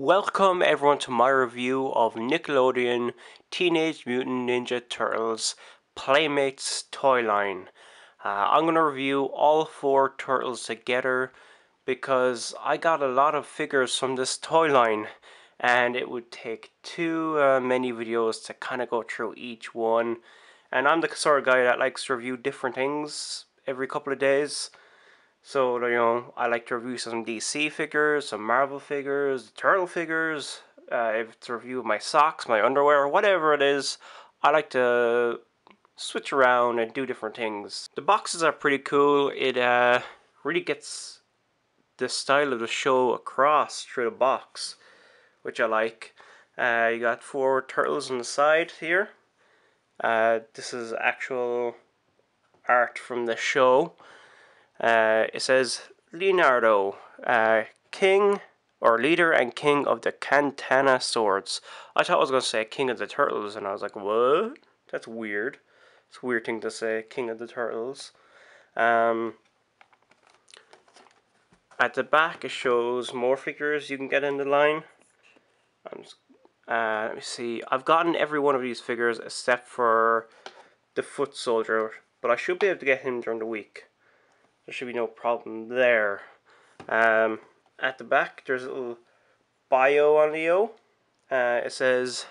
Welcome everyone to my review of Nickelodeon Teenage Mutant Ninja Turtles Playmates toy line. I'm going to review all four turtles together because I got a lot of figures from this toy line and it would take too many videos to kind of go through each one. And I'm the sort of guy that likes to review different things every couple of days. So, I like to review some DC figures, some Marvel figures, Turtle figures. If it's a review of my socks, my underwear, whatever it is, I like to switch around and do different things. The boxes are pretty cool. It really gets the style of the show across through the box, which I like. You got four turtles on the side here. This is actual art from the show. It says Leonardo, king or leader and king of the Katana swords. I thought I was going to say king of the turtles, and I was like, what? That's weird. It's a weird thing to say, king of the turtles. At the back, it shows more figures you can get in the line. Let me see. I've gotten every one of these figures except for the foot soldier, but I should be able to get him during the week. There should be no problem there. At the back, there's a little bio on Leo. It says,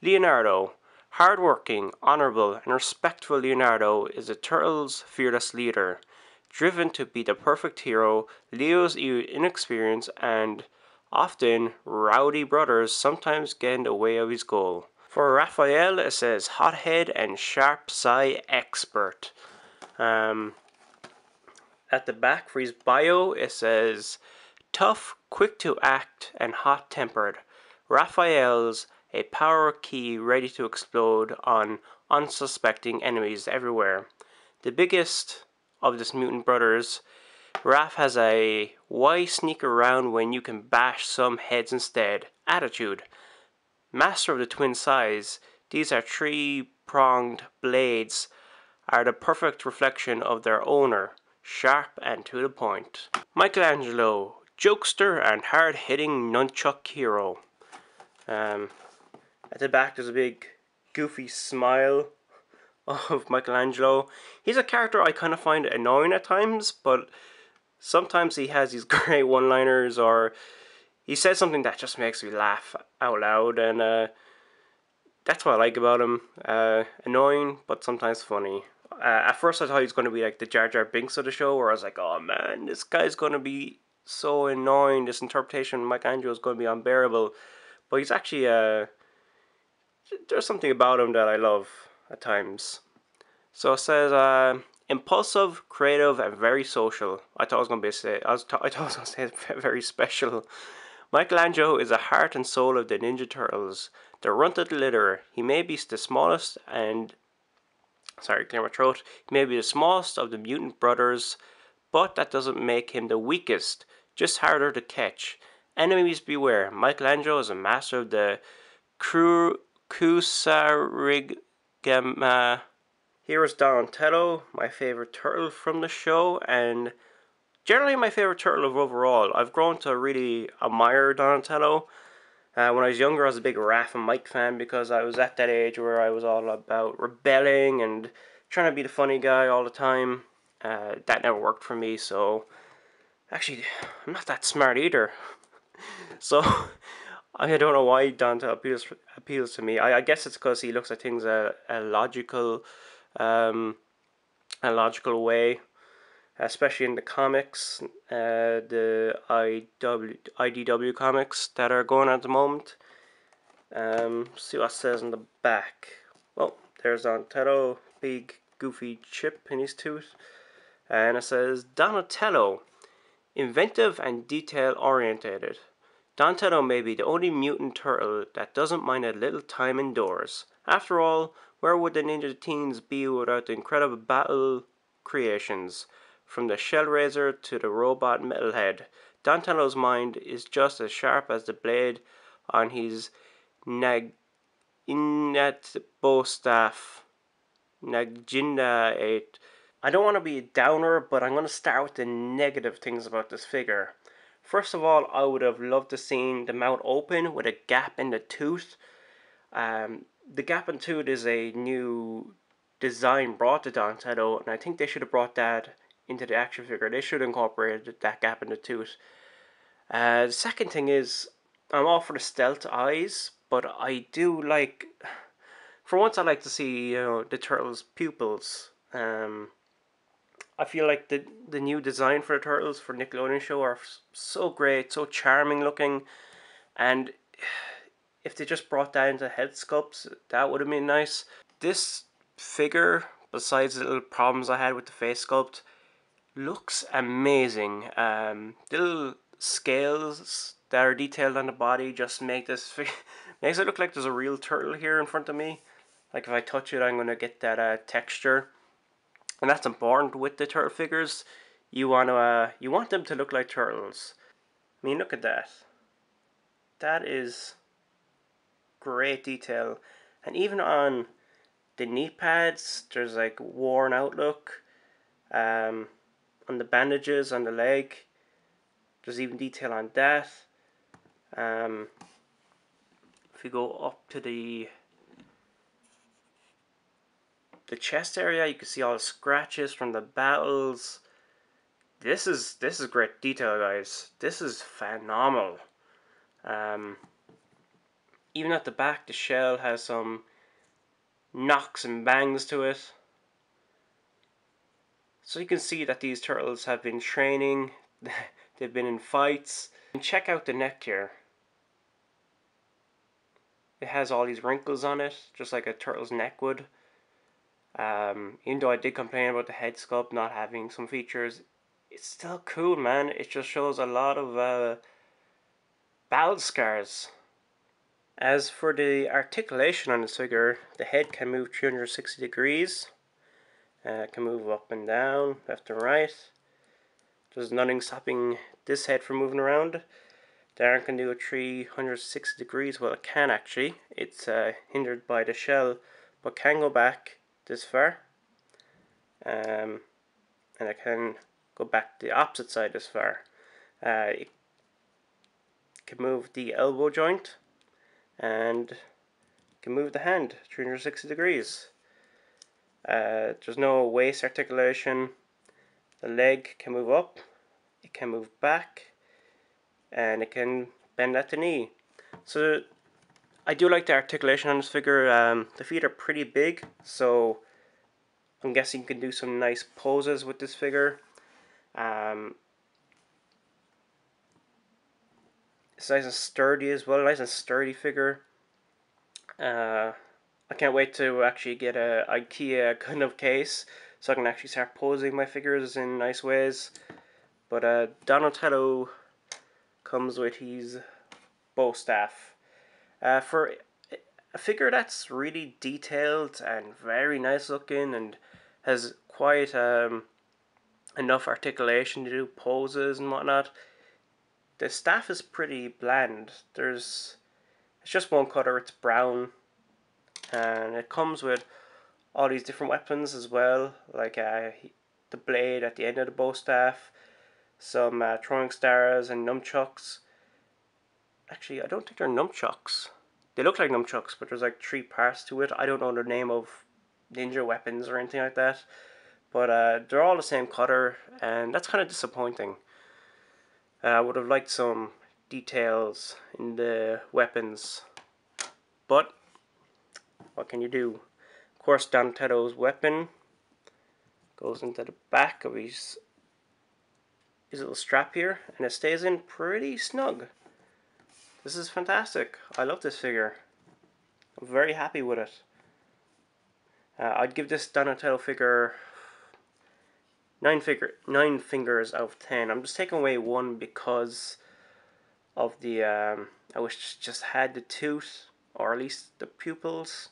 Leonardo, hardworking, honorable, and respectful Leonardo is the Turtles' fearless leader. Driven to be the perfect hero, Leo's inexperienced and often rowdy brothers sometimes get in the way of his goal. For Raphael, it says, hothead and sharp side expert. At the back for his bio, it says, tough, quick to act, and hot-tempered. Raphael's a power key ready to explode on unsuspecting enemies everywhere. The biggest of the mutant brothers, Raph has a why sneak around when you can bash some heads instead attitude. Master of the twin size, these are three-pronged blades are the perfect reflection of their owner. Sharp and to the point. Michelangelo, jokester and hard-hitting nunchuck hero. At the back there's a big goofy smile of Michelangelo. He's a character I kind of find annoying at times, but sometimes he has these great one-liners, or he says something that just makes me laugh out loud, and that's what I like about him. Annoying, but sometimes funny. At first I thought he was going to be like the Jar Jar Binks of the show, where I was like, oh man, this guy's going to be so annoying, this interpretation of Michelangelo is going to be unbearable. But he's actually, there's something about him that I love at times. So it says, impulsive, creative, and very social. I thought I was going to say very special. Michelangelo is the heart and soul of the Ninja Turtles. The runt of the litter. He may be the smallest and clear my throat. He may be the smallest of the mutant brothers, but that doesn't make him the weakest, just harder to catch. Enemies beware. Michelangelo is a master of the Kusarigama. Here is Donatello, my favorite turtle from the show, and generally my favorite turtle of overall. I've grown to really admire Donatello. When I was younger, I was a big Raph and Mike fan because I was at that age where I was all about rebelling and trying to be the funny guy all the time. That never worked for me, so actually, I'm not that smart either. So I don't know why Donatello appeals to me. I guess it's because he looks at things a logical way, especially in the comics, the IDW comics that are going at the moment. See what it says on the back. Well, there's Donatello, big goofy chip in his tooth, and it says Donatello, inventive and detail oriented. Donatello may be the only mutant turtle that doesn't mind a little time indoors. After all, where would the Ninja Teens be without the incredible battle creations? From the Shellraiser to the robot Metalhead, Donatello's mind is just as sharp as the blade on his Naginat bow staff. Naginda 8. I don't want to be a downer, but I'm going to start with the negative things about this figure. First of all, I would have loved to seen the mouth open with a gap in the tooth. The gap in tooth is a new design brought to Donatello, and I think they should have brought that into the action figure. They should have incorporated that gap in the tooth. The second thing is, I'm all for the stealth eyes, but I do like, for once, I like to see the turtles' pupils. I feel like the new design for the turtles for Nickelodeon show are so great, so charming looking, and if they just brought that into head sculpts, that would have been nice. This figure, besides the little problems I had with the face sculpt, looks amazing. Little scales that are detailed on the body just make this makes it look like there's a real turtle here in front of me. Like if I touch it, I'm gonna get that texture, and that's important with the turtle figures. You want them to look like turtles. I mean, look at that. That is great detail, and even on the knee pads, there's like worn out look. On the bandages on the leg, there's even detail on that. If you go up to the chest area, you can see all the scratches from the battles. This is great detail, guys. This is phenomenal. Even at the back, the shell has some knocks and bangs to it. So you can see that these turtles have been training. They've been in fights. And check out the neck here. It has all these wrinkles on it, just like a turtle's neck would. Even though I did complain about the head sculpt not having some features, it's still cool, man. It just shows a lot of battle scars. As for the articulation on this figure, the head can move 360 degrees. Can move up and down, left and right. There's nothing stopping this head from moving around. The arm can do a 360 degrees. Well, it can actually. It's hindered by the shell, but can go back this far. And it can go back the opposite side this far. It can move the elbow joint and can move the hand 360 degrees. There's no waist articulation. The leg can move up, it can move back, and it can bend at the knee. So I do like the articulation on this figure. The feet are pretty big, so I'm guessing you can do some nice poses with this figure. It's nice and sturdy as well, nice and sturdy figure. I can't wait to actually get a IKEA kind of case so I can actually start posing my figures in nice ways. But Donatello comes with his bow staff. For a figure that's really detailed and very nice looking and has quite enough articulation to do poses and whatnot, the staff is pretty bland. It's just one color, it's brown, and it comes with all these different weapons as well, like the blade at the end of the bow staff, some throwing stars and nunchucks. Actually, I don't think they're nunchucks. They look like nunchucks, but there's like 3 parts to it. I don't know the name of ninja weapons or anything like that, but they're all the same color, and that's kind of disappointing. I would have liked some details in the weapons, but what can you do? Of course, Donatello's weapon goes into the back of his little strap here, and it stays in pretty snug. This is fantastic. I love this figure. I'm very happy with it. I'd give this Donatello figure 9 fingers out of 10. I'm just taking away 1 because of the I wish it just had the tooth, or at least the pupils.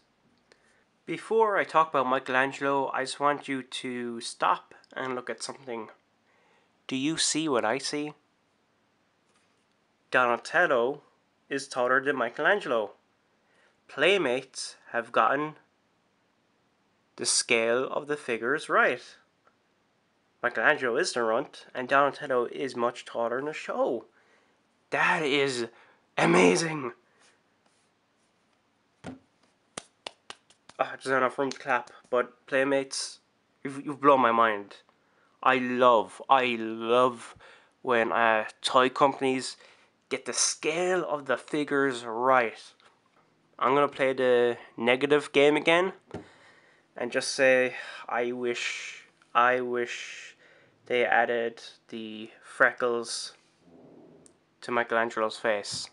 Before I talk about Michelangelo, I just want you to stop and look at something. Do you see what I see? Donatello is taller than Michelangelo. Playmates have gotten the scale of the figures right. Michelangelo is the runt, and Donatello is much taller in the show. That is amazing. There's not enough room to clap, but Playmates, you've blown my mind. I love when toy companies get the scale of the figures right. I'm gonna play the negative game again and just say I wish they added the freckles to Michelangelo's face.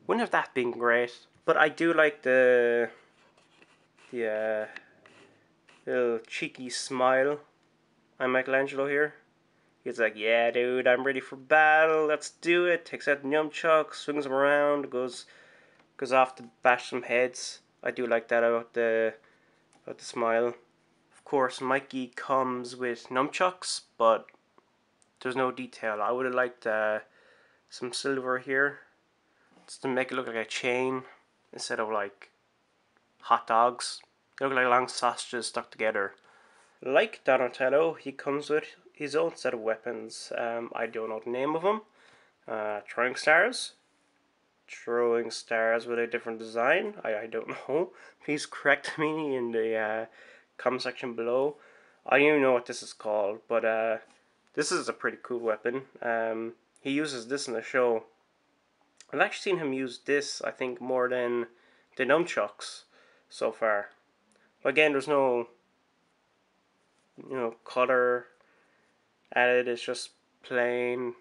Wouldn't have that been great? But I do like the little cheeky smile on Michelangelo here. He's like, yeah, dude, I'm ready for battle. Let's do it. Takes out the nunchuck, swings them around, goes off to bash some heads. I do like that about the smile. Of course, Mikey comes with nunchucks, but there's no detail. I would have liked some silver here, just to make it look like a chain instead of like hot dogs. They look like long sausages stuck together. Like Donatello, he comes with his own set of weapons. I don't know the name of them. Throwing stars. Throwing stars with a different design. I don't know. Please correct me in the comment section below. I don't even know what this is called, but this is a pretty cool weapon. He uses this in the show. I've actually seen him use this, I think, more than the nunchucks so far. But again, there's no color added. It's just plain.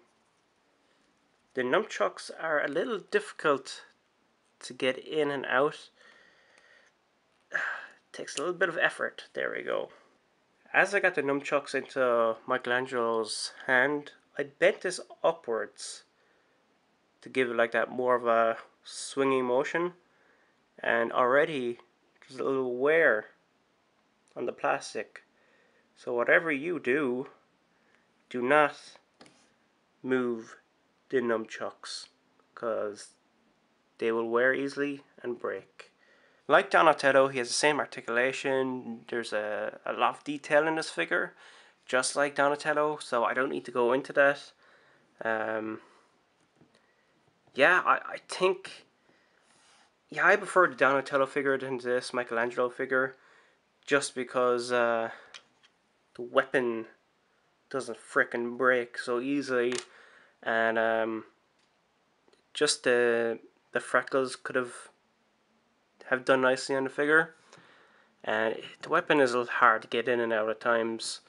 The nunchucks are a little difficult to get in and out. Takes a little bit of effort. There we go. As I got the nunchucks into Michelangelo's hand, I bent this upwards to give it like that more of a swinging motion, and already there's a little wear on the plastic. So whatever you do, do not move the nunchucks, because they will wear easily and break. Like Donatello, he has the same articulation. There's a lot of detail in this figure, just like Donatello, so I don't need to go into that. Yeah, I think, yeah, I prefer the Donatello figure than this Michelangelo figure, just because the weapon doesn't frickin' break so easily, and just the freckles could have done nicely on the figure, and the weapon is a little hard to get in and out at times.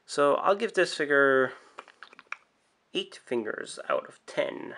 So I'll give this figure 8 fingers out of 10.